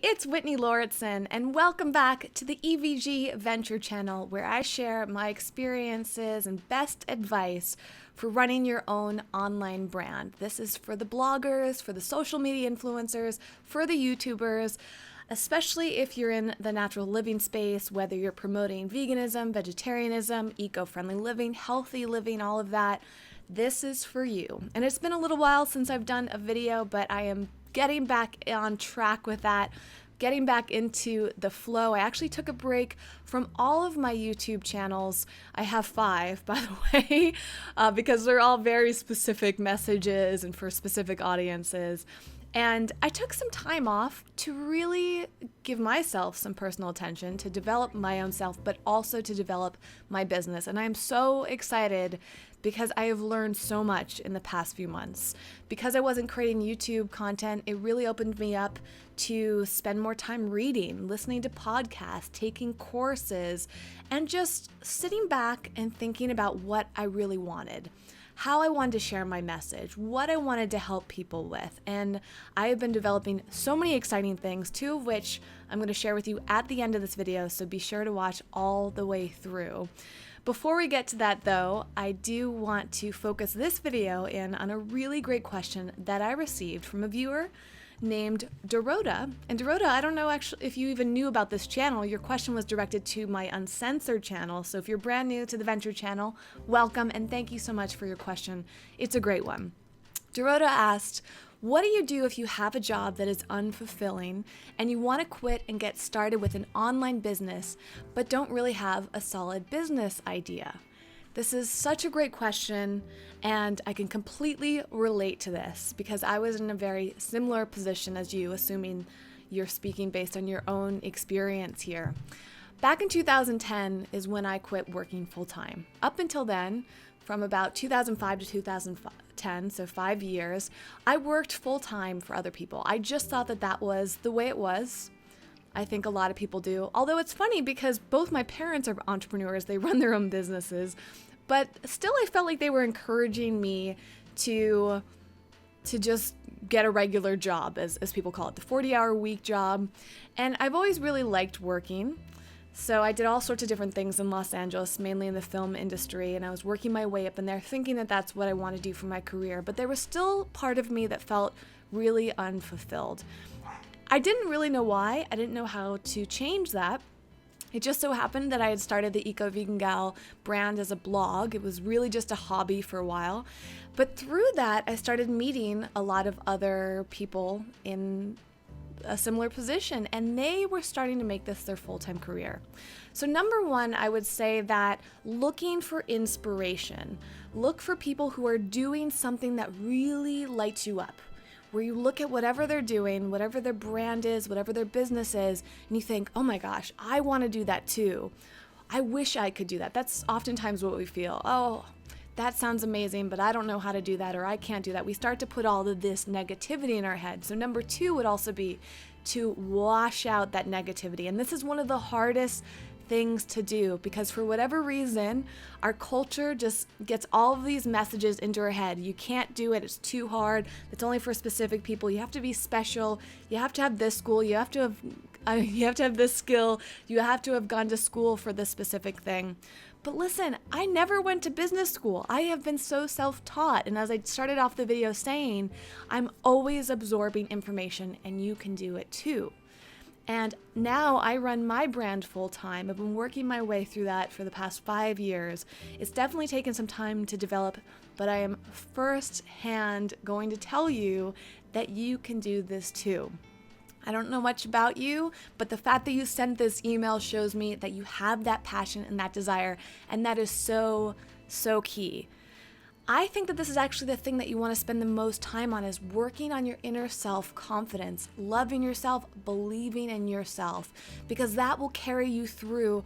it's Whitney Lauritsen, and welcome back to the EVG Venture channel, where I share my experiences and best advice for running your own online brand. This is for the bloggers, for the social media influencers, for the YouTubers, especially if you're in the natural living space, whether you're promoting veganism, vegetarianism, eco-friendly living, healthy living, all of that. This is for you. And it's been a little while since I've done a video, but I am getting back on track with that, getting back into the flow. I actually took a break from all of my YouTube channels. I have 5, by the way, because they're all very specific messages and for specific audiences. And I took some time off to really give myself some personal attention, to develop my own self, but also to develop my business. And I'm so excited because I have learned so much in the past few months. Because I wasn't creating YouTube content, it really opened me up to spend more time reading, listening to podcasts, taking courses, and just sitting back and thinking about what I really wanted. How I wanted to share my message, what I wanted to help people with. And I have been developing so many exciting things, 2 of which I'm going to share with you at the end of this video, so be sure to watch all the way through. Before we get to that though, I do want to focus this video in on a really great question that I received from a viewer named Dorota. And Dorota, I don't know actually if you even knew about this channel. Your question was directed to my Uncensored channel. So if you're brand new to the Venture channel, welcome and thank you so much for your question. It's a great one. Dorota asked, what do you do if you have a job that is unfulfilling and you want to quit and get started with an online business, but don't really have a solid business idea? This is such a great question, and I can completely relate to this because I was in a very similar position as you, assuming you're speaking based on your own experience here. Back in 2010 is when I quit working full-time. Up until then, from about 2005 to 2010, so 5 years, I worked full-time for other people. I just thought that that was the way it was. I think a lot of people do. Although it's funny because both my parents are entrepreneurs, they run their own businesses, but still I felt like they were encouraging me to just get a regular job, as people call it, the 40-hour week job. And I've always really liked working. So I did all sorts of different things in Los Angeles, mainly in the film industry, and I was working my way up in there thinking that that's what I want to do for my career. But there was still part of me that felt really unfulfilled. I didn't really know why. I didn't know how to change that. It just so happened that I had started the Eco Vegan Gal brand as a blog. It was really just a hobby for a while. But through that, I started meeting a lot of other people in a similar position, and they were starting to make this their full-time career. So number 1, I would say that looking for inspiration. Look for people who are doing something that really lights you up, where you look at whatever they're doing, whatever their brand is, whatever their business is, and you think, oh my gosh, I want to do that too. I wish I could do that. That's oftentimes what we feel. Oh, that sounds amazing, but I don't know how to do that, or I can't do that. We start to put all of this negativity in our head. So number 2 would also be to wash out that negativity. And this is one of the hardest things to do because for whatever reason, our culture just gets all of these messages into our head. You can't do it. It's too hard. It's only for specific people. You have to be special. You have to have this school. You have to have this skill. You have to have gone to school for this specific thing. But listen, I never went to business school. I have been so self-taught. And as I started off the video saying, I'm always absorbing information and you can do it too. And now I run my brand full-time. I've been working my way through that for the past 5 years. It's definitely taken some time to develop, but I am firsthand going to tell you that you can do this too. I don't know much about you, but the fact that you sent this email shows me that you have that passion and that desire, and that is so, so key. I think that this is actually the thing that you want to spend the most time on, is working on your inner self-confidence, loving yourself, believing in yourself, because that will carry you through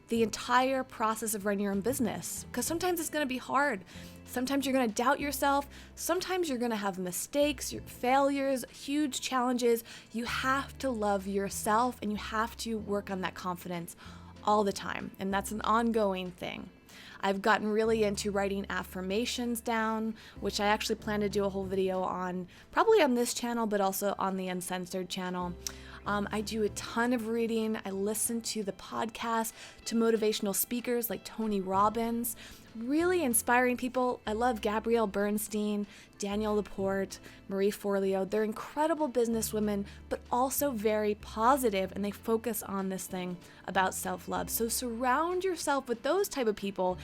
the entire process of running your own business. Because sometimes it's going to be hard. Sometimes you're going to doubt yourself. Sometimes you're going to have mistakes, failures, huge challenges. You have to love yourself and you have to work on that confidence all the time. And that's an ongoing thing. I've gotten really into writing affirmations down, which I actually plan to do a whole video on, probably on this channel, but also on the Uncensored channel. I do a ton of reading. I listen to the podcast, to motivational speakers like Tony Robbins, really inspiring people. I love Gabrielle Bernstein, Danielle Laporte, Marie Forleo. They're incredible businesswomen, but also very positive, and they focus on this thing about self-love. So surround yourself with those type of people,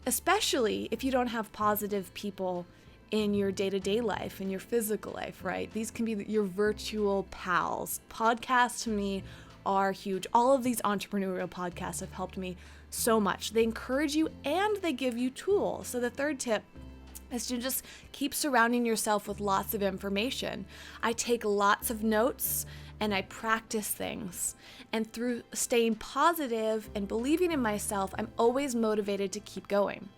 especially if you don't have positive people in your day-to-day life, in your physical life, right? These can be your virtual pals. Podcasts to me are huge. All of these entrepreneurial podcasts have helped me so much. They encourage you and they give you tools. So the third tip is to just keep surrounding yourself with lots of information. I take lots of notes and I practice things. And through staying positive and believing in myself, I'm always motivated to keep going.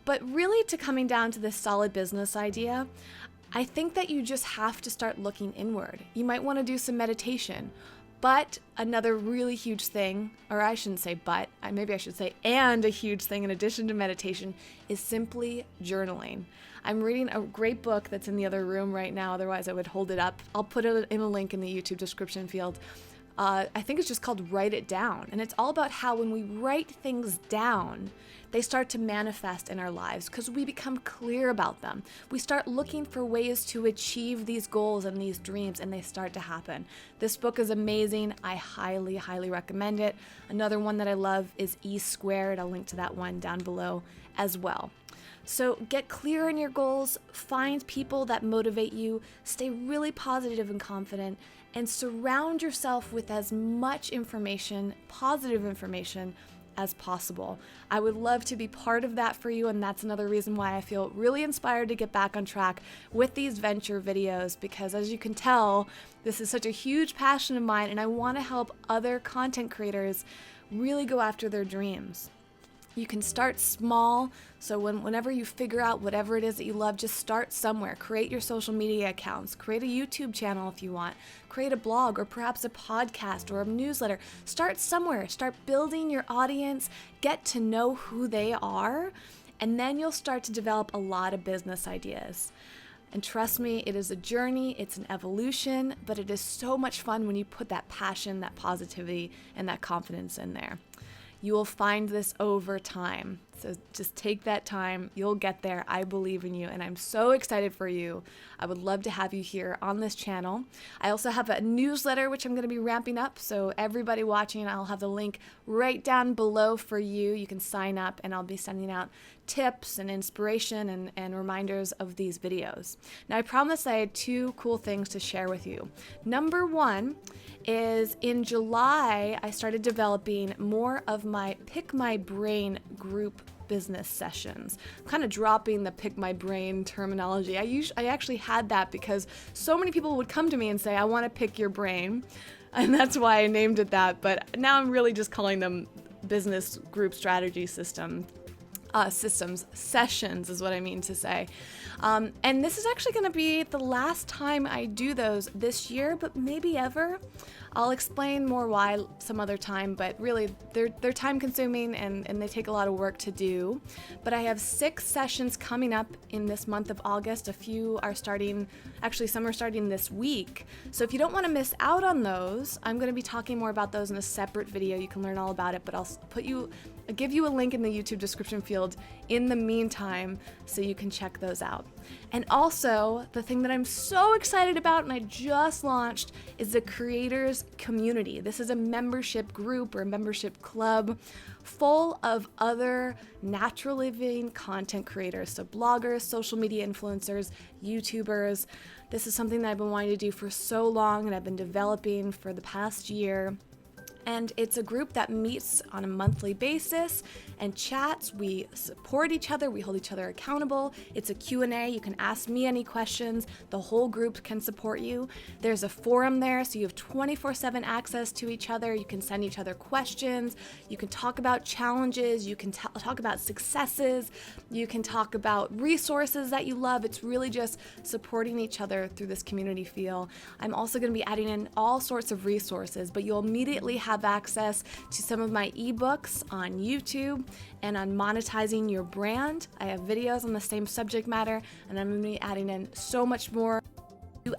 But really, to coming down to this solid business idea, I think that you just have to start looking inward. You might want to do some meditation. But another really huge thing, or I shouldn't say but, maybe I should say and a huge thing in addition to meditation, is simply journaling. I'm reading a great book that's in the other room right now, otherwise I would hold it up. I'll put it in a link in the YouTube description field. I think it's just called Write It Down. And it's all about how when we write things down, they start to manifest in our lives because we become clear about them. We start looking for ways to achieve these goals and these dreams, and they start to happen. This book is amazing. I highly, highly recommend it. Another one that I love is E Squared. I'll link to that one down below as well. So get clear on your goals, find people that motivate you, stay really positive and confident, and surround yourself with as much information, positive information, as possible. I would love to be part of that for you, and that's another reason why I feel really inspired to get back on track with these venture videos, because as you can tell, this is such a huge passion of mine, and I want to help other content creators really go after their dreams. You can start small, so whenever you figure out whatever it is that you love, just start somewhere. Create your social media accounts, create a YouTube channel if you want, create a blog or perhaps a podcast or a newsletter. Start somewhere, start building your audience, get to know who they are, and then you'll start to develop a lot of business ideas. And trust me, it is a journey, it's an evolution, but it is so much fun when you put that passion, that positivity, and that confidence in there. You will find this over time. So just take that time. You'll get there. I believe in you, and I'm so excited for you. I would love to have you here on this channel. I also have a newsletter, which I'm going to be ramping up. So everybody watching, I'll have the link right down below for you. You can sign up, and I'll be sending out tips and inspiration and reminders of these videos. Now, I promised I had 2 cool things to share with you. Number 1 is in July, I started developing more of my Pick My Brain group business sessions. I'm kind of dropping the Pick My Brain terminology. I actually had that because so many people would come to me and say, I want to pick your brain. And that's why I named it that. But now I'm really just calling them business group strategy systems sessions is what I mean to say. And this is actually going to be the last time I do those this year, but maybe ever. I'll explain more why some other time, but really they're time consuming and they take a lot of work to do. But I have 6 sessions coming up in this month of August. A few are starting, actually some are starting this week. So if you don't want to miss out on those, I'm going to be talking more about those in a separate video. You can learn all about it, but I'll give you a link in the YouTube description field in the meantime so you can check those out. And also, the thing that I'm so excited about and I just launched is the Creators Community. This is a membership group or a membership club full of other natural living content creators, so bloggers, social media influencers, YouTubers. This is something that I've been wanting to do for so long and I've been developing for the past year. And it's a group that meets on a monthly basis and chats. We support each other. We hold each other accountable. It's a Q&A. You can ask me any questions. The whole group can support you. There's a forum there, so you have 24/7 access to each other. You can send each other questions. You can talk about challenges. You can talk about successes. You can talk about resources that you love. It's really just supporting each other through this community feel. I'm also going to be adding in all sorts of resources, but you'll immediately have access to some of my ebooks on YouTube and on monetizing your brand. I have videos on the same subject matter, and I'm going to be adding in so much more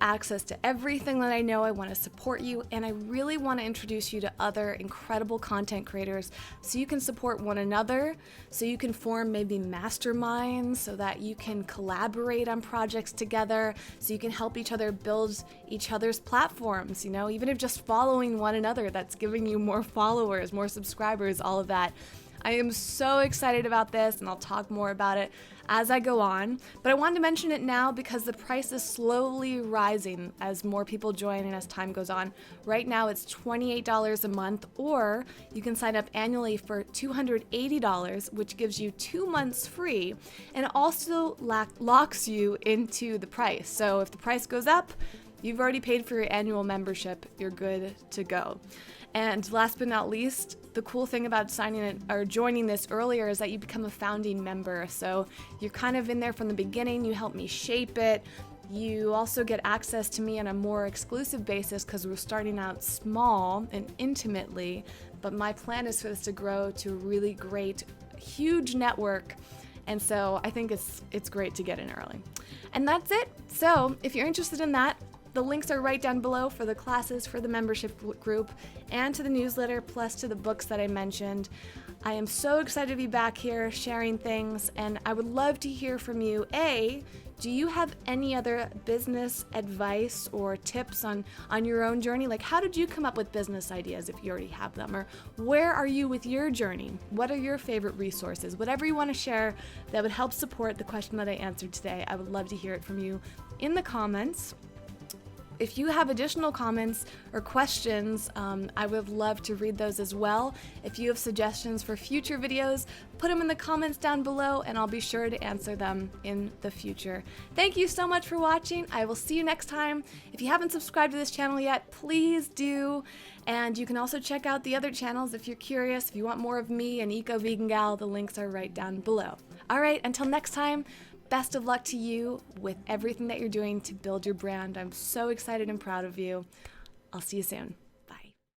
access to everything that I know. I want to support you, and I really want to introduce you to other incredible content creators so you can support one another, so you can form maybe masterminds, so that you can collaborate on projects together, so you can help each other build each other's platforms, even if just following one another, that's giving you more followers, more subscribers, all of that. I am so excited about this, and I'll talk more about it as I go on, but I wanted to mention it now because the price is slowly rising as more people join and as time goes on. Right now it's $28 a month, or you can sign up annually for $280, which gives you 2 months free, and it also locks you into the price. So if the price goes up, you've already paid for your annual membership, you're good to go. And last but not least, the cool thing about signing it or joining this earlier is that you become a founding member. So you're kind of in there from the beginning. You help me shape it. You also get access to me on a more exclusive basis because we're starting out small and intimately. But my plan is for this to grow to a really great, huge network. And so I think it's great to get in early. And that's it. So if you're interested in that, the links are right down below for the classes, for the membership group, and to the newsletter, plus to the books that I mentioned. I am so excited to be back here sharing things, and I would love to hear from you. Do you have any other business advice or tips on your own journey? Like, how did you come up with business ideas if you already have them? Or where are you with your journey? What are your favorite resources? Whatever you want to share that would help support the question that I answered today, I would love to hear it from you in the comments. If you have additional comments or questions, I would love to read those as well. If you have suggestions for future videos, put them in the comments down below and I'll be sure to answer them in the future. Thank you so much for watching. I will see you next time. If you haven't subscribed to this channel yet, please do. And you can also check out the other channels if you're curious. If you want more of me and Eco Vegan Gal, the links are right down below. All right, until next time, best of luck to you with everything that you're doing to build your brand. I'm so excited and proud of you. I'll see you soon.